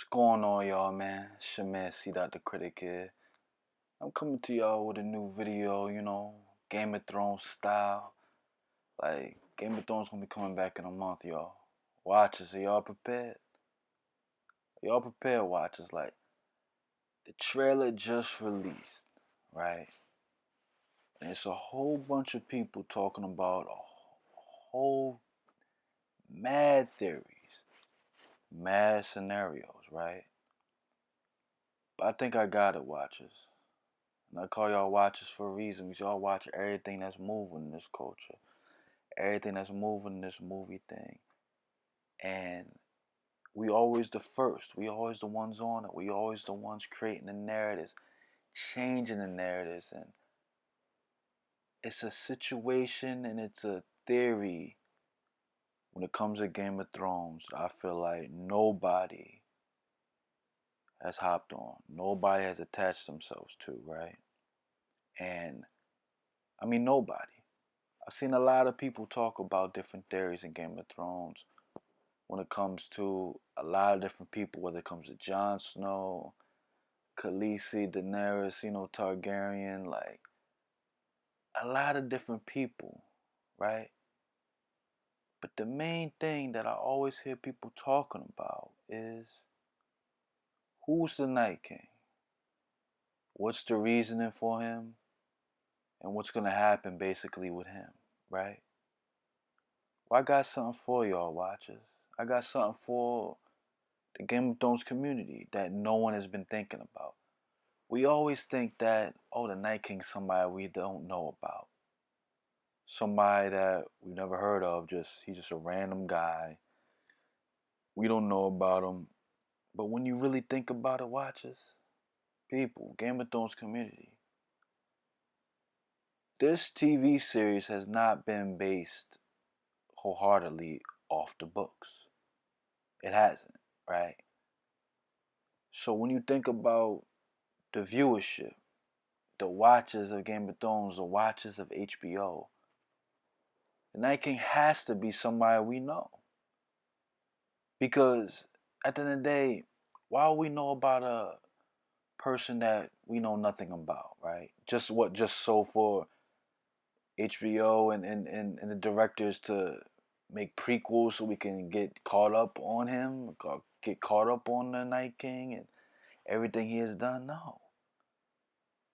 What's going on, y'all, man? It's your man, C. The Critic here. I'm coming to y'all with a new video, Game of Thrones style. Like, Game of Thrones gonna be coming back in a month, y'all. Watchers, are y'all prepared? Are y'all prepared, watchers? Like, the trailer just released, right? And it's a whole bunch of people talking about a whole mad theories, mad scenarios, right? But I think I got it, watchers. And I call y'all watchers for a reason, because y'all watch everything that's moving in this culture, everything that's moving in this movie thing. And we always the first. We always the ones on it. We always the ones creating the narratives, changing the narratives. And it's a situation and it's a theory when it comes to Game of Thrones. I feel like nobody has hopped on. Nobody has attached themselves to, right? And I mean, nobody. I've seen a lot of people talk about different theories in Game of Thrones when it comes to a lot of different people, whether it comes to Jon Snow, Khaleesi, Daenerys, Targaryen, like a lot of different people, right? But the main thing that I always hear people talking about is who's the Night King? What's the reasoning for him? And what's going to happen basically with him, right? Well, I got something for y'all watchers. I got something for the Game of Thrones community that no one has been thinking about. We always think that, oh, the Night King's somebody we don't know about. Somebody that we never heard of, he's just a random guy. We don't know about him. But when you really think about it, watchers, people, Game of Thrones community, this TV series has not been based wholeheartedly off the books. It hasn't, right? So when you think about the viewership, the watchers of Game of Thrones, the watchers of HBO, the Night King has to be somebody we know. Because at the end of the day, why would we know about a person that we know nothing about, right? Just so for HBO and the directors to make prequels so we can get caught up on him, get caught up on the Night King and everything he has done? No.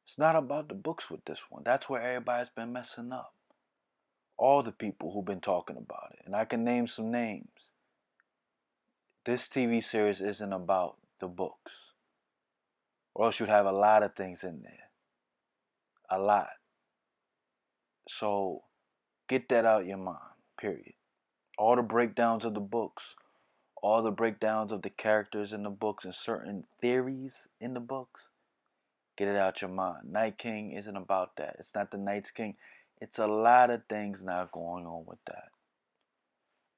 It's not about the books with this one. That's where everybody's been messing up. All the people who've been talking about it. And I can name some names. This TV series isn't about the books. Or else you'd have a lot of things in there. A lot. So get that out your mind, period. All the breakdowns of the books, all the breakdowns of the characters in the books and certain theories in the books, get it out your mind. Night King isn't about that. It's not the Night's King. It's a lot of things now going on with that.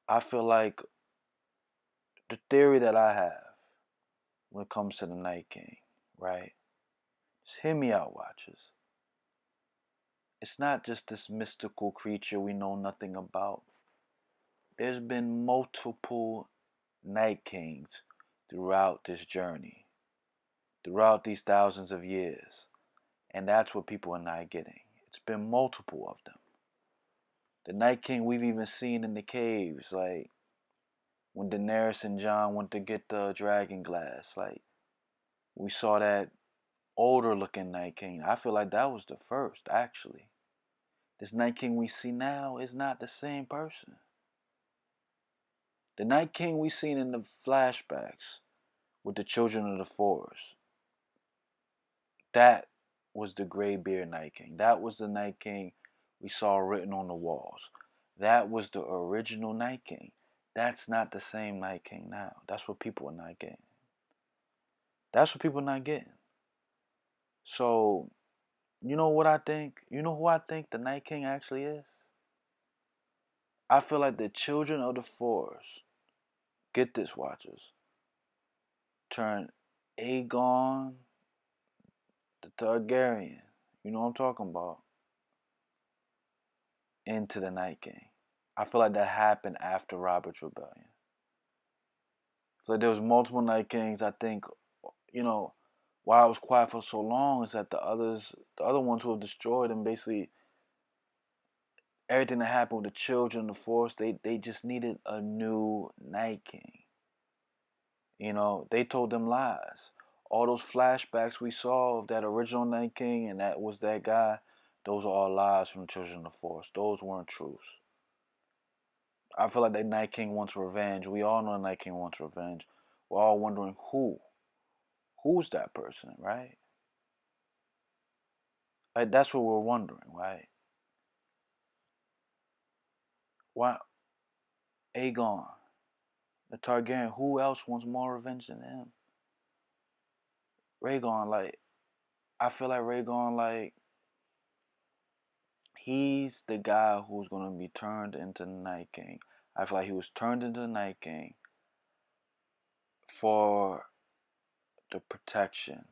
I feel like the theory that I have when it comes to the Night King, right? Just hear me out, watchers. It's not just this mystical creature we know nothing about. There's been multiple Night Kings throughout this journey, throughout these thousands of years. And that's what people are not getting. It's been multiple of them. The Night King we've even seen in the caves, like when Daenerys and Jon went to get the dragon glass, like we saw that older looking Night King. I feel like that was the first, actually. This Night King we see now is not the same person. The Night King we seen in the flashbacks with the Children of the Forest, that was the Greybeard Night King. That was the Night King we saw written on the walls. That was the original Night King. That's not the same Night King now. That's what people are not getting. That's what people are not getting. So, you know what I think? You know who I think the Night King actually is? I feel like the Children of the Forest, get this, watchers, turn Aegon, the Targaryen, you know what I'm talking about, into the Night King. I feel like that happened after Robert's Rebellion. I feel like there was multiple Night Kings. I think, you know, why it was quiet for so long is that the other ones who have destroyed him, basically everything that happened with the children, the Force, they just needed a new Night King. You know, they told them lies. All those flashbacks we saw of that original Night King and that was that guy, those are all lies from the children of the Force. Those weren't truths. I feel like that Night King wants revenge. We all know the Night King wants revenge. We're all wondering who. Who's that person, right? Like, that's what we're wondering, right? Why Aegon, the Targaryen, who else wants more revenge than him? Rhaegar, like, I feel like Rhaegar, like, he's the guy who's gonna be turned into the Night King. I feel like he was turned into the Night King for the protection,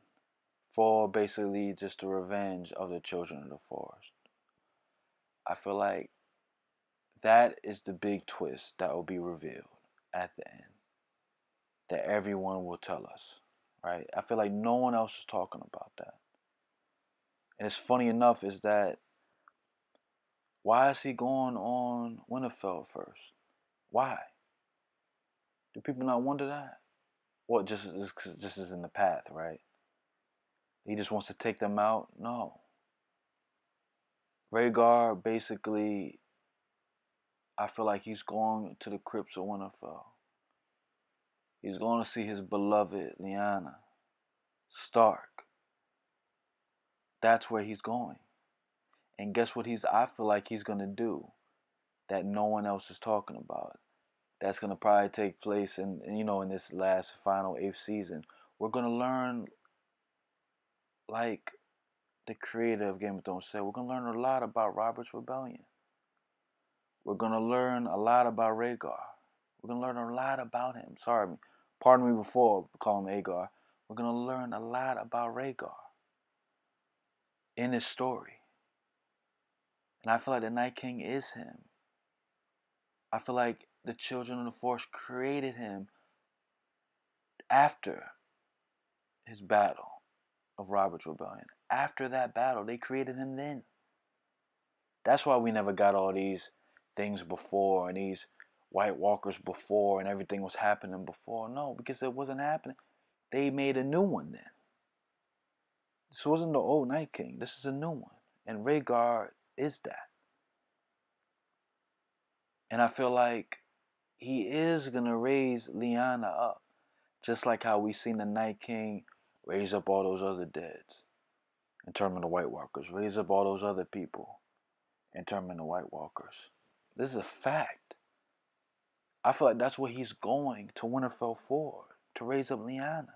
for basically just the revenge of the children of the forest. I feel like that is the big twist that will be revealed at the end, that everyone will tell us, right? I feel like no one else is talking about that. And it's funny enough is that why is he going on Winterfell first? Why? Do people not wonder that? Well, just is in the path, right? He just wants to take them out? No. Rhaegar basically, I feel like he's going to the crypts of Winterfell. He's going to see his beloved Lyanna Stark. That's where he's going. And guess what I feel like he's going to do that no one else is talking about. That's going to probably take place in this last final 8th season. We're going to learn, like the creator of Game of Thrones said, we're going to learn a lot about Robert's Rebellion. We're going to learn a lot about Rhaegar. We're going to learn a lot about him. Sorry, pardon me before calling him Aegar. We're going to learn a lot about Rhaegar in his story. And I feel like the Night King is him. I feel like the children of the Force created him after his battle of Robert's Rebellion. After that battle, they created him then. That's why we never got all these things before and these White Walkers before and everything was happening before. No, because it wasn't happening. They made a new one then. This wasn't the old Night King. This is a new one. And Rhaegar is that. And I feel like he is going to raise Lyanna up. Just like how we seen the Night King raise up all those other deads in terms of the White Walkers. Raise up all those other people in terms of the White Walkers. This is a fact. I feel like that's what he's going to Winterfell for. To raise up Lyanna.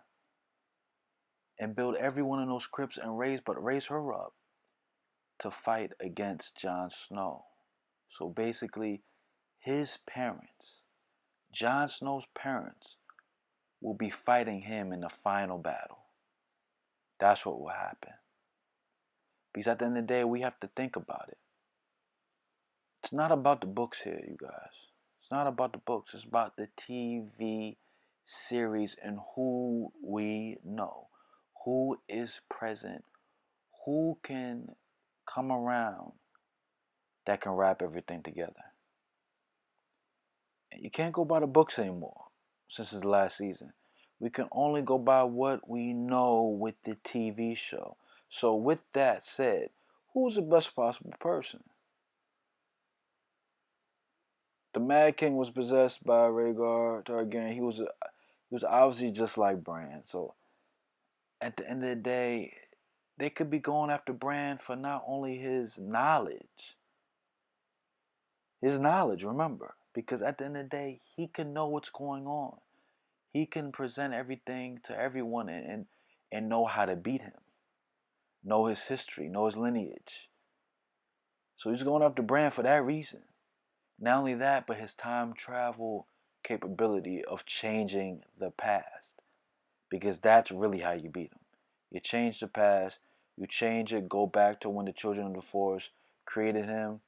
And build everyone in those crypts and raise her up to fight against Jon Snow. So basically, his parents, Jon Snow's parents, will be fighting him in the final battle. That's what will happen. Because at the end of the day, we have to think about it. It's not about the books here, you guys. It's not about the books. It's about the TV series and who we know. Who is present. Who can come around that can wrap everything together. And you can't go by the books anymore since it's the last season. We can only go by what we know with the TV show. So with that said, who's the best possible person? The Mad King was possessed by Rhaegar Targaryen. He was obviously just like Bran. So at the end of the day, they could be going after Bran for not only his knowledge, remember, because at the end of the day, he can know what's going on. He can present everything to everyone and know how to beat him, know his history, know his lineage. So he's going after Bran for that reason. Not only that, but his time travel capability of changing the past. Because that's really how you beat him. You change the past, you change it, go back to when the children of the Forest created him,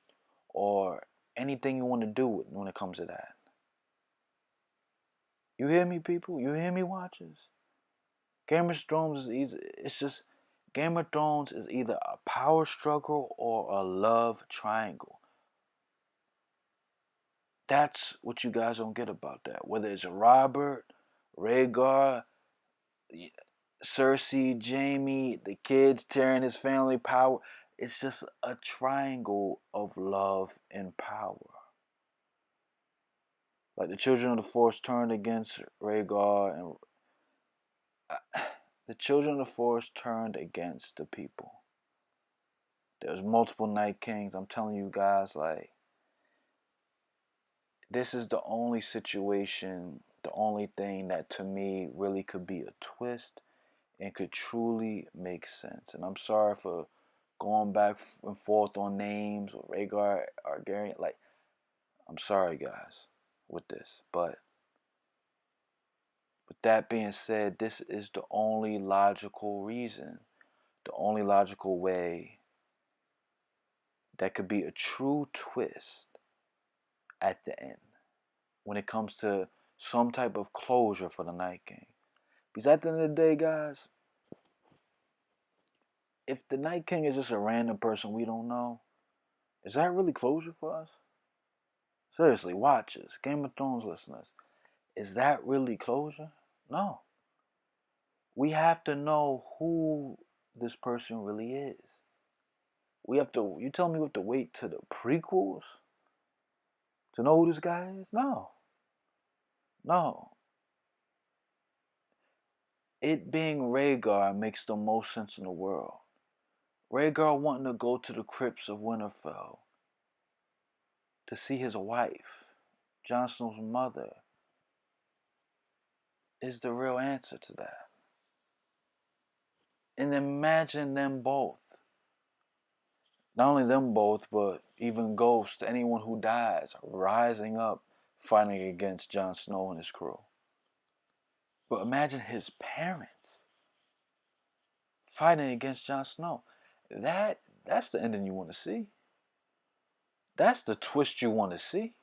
or anything you want to do when it comes to that. You hear me, people? You hear me, watchers? Game of Thrones is either, it's just, Game of Thrones is either a power struggle or a love triangle. That's what you guys don't get about that. Whether it's Robert, Rhaegar, Cersei, Jamie, the kids tearing his family power. It's just a triangle of love and power. Like the children of the Forest turned against Rhaegar, and the children of the Forest turned against the people. There's multiple Night Kings. I'm telling you guys, like, this is the only situation, the only thing that to me really could be a twist and could truly make sense. And I'm sorry for going back and forth on names or Rhaegar, Targaryen. Like, I'm sorry, guys, with this. But with that being said, this is the only logical reason, the only logical way that could be a true twist at the end when it comes to some type of closure for the Night King. Because at the end of the day, guys, if the Night King is just a random person we don't know, is that really closure for us? Seriously, watchers, Game of Thrones listeners, is that really closure? No. We have to know who this person really is. We have to, you tell me we have to wait to the prequels to know who this guy is? No. No. It being Rhaegar makes the most sense in the world. Rhaegar wanting to go to the crypts of Winterfell to see his wife, Jon Snow's mother, is the real answer to that. And imagine them both. Not only them both, but even Ghost, anyone who dies, rising up, fighting against Jon Snow and his crew. But imagine his parents fighting against Jon Snow. That's the ending you want to see. That's the twist you want to see.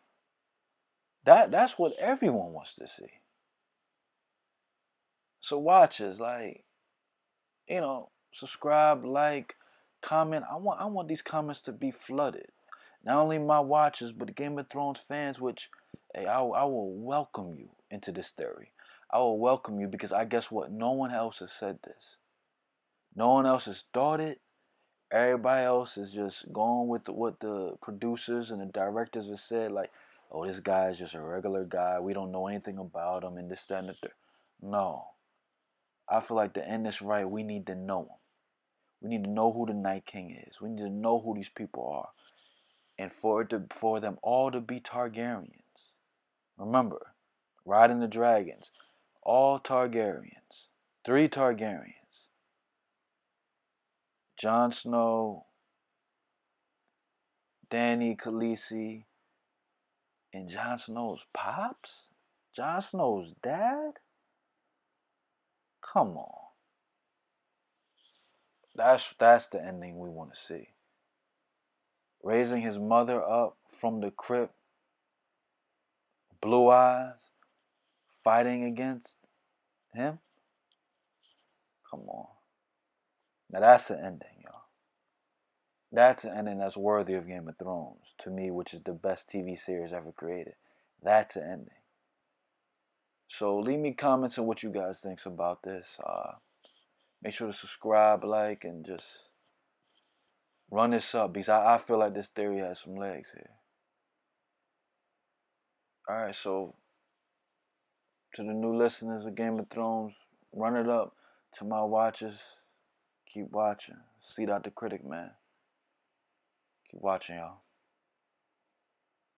That's what everyone wants to see. So watchers, like, subscribe, like, comment. I want these comments to be flooded. Not only my watchers, but the Game of Thrones fans, which, hey, I will welcome you into this theory. I will welcome you because I guess what? No one else has said this. No one else has thought it. Everybody else is just going with what the producers and the directors have said. Like, oh, this guy is just a regular guy. We don't know anything about him and this, that, and the third. No. I feel like to end this right, we need to know him. We need to know who the Night King is. We need to know who these people are. And for them all to be Targaryens. Remember, riding the dragons, all Targaryens. 3 Targaryens. Jon Snow, Dany, Khaleesi, and Jon Snow's pops? Jon Snow's dad? Come on. That's the ending we want to see. Raising his mother up from the crypt, blue eyes, fighting against him? Come on. Now that's the ending, y'all. That's an ending that's worthy of Game of Thrones, to me, which is the best TV series ever created. That's an ending. So leave me comments on what you guys think about this. Make sure to subscribe, like, and just run this up because I feel like this theory has some legs here. Alright, so to the new listeners of Game of Thrones, run it up. To my watchers, keep watching. See that the critic, man. Keep watching, y'all.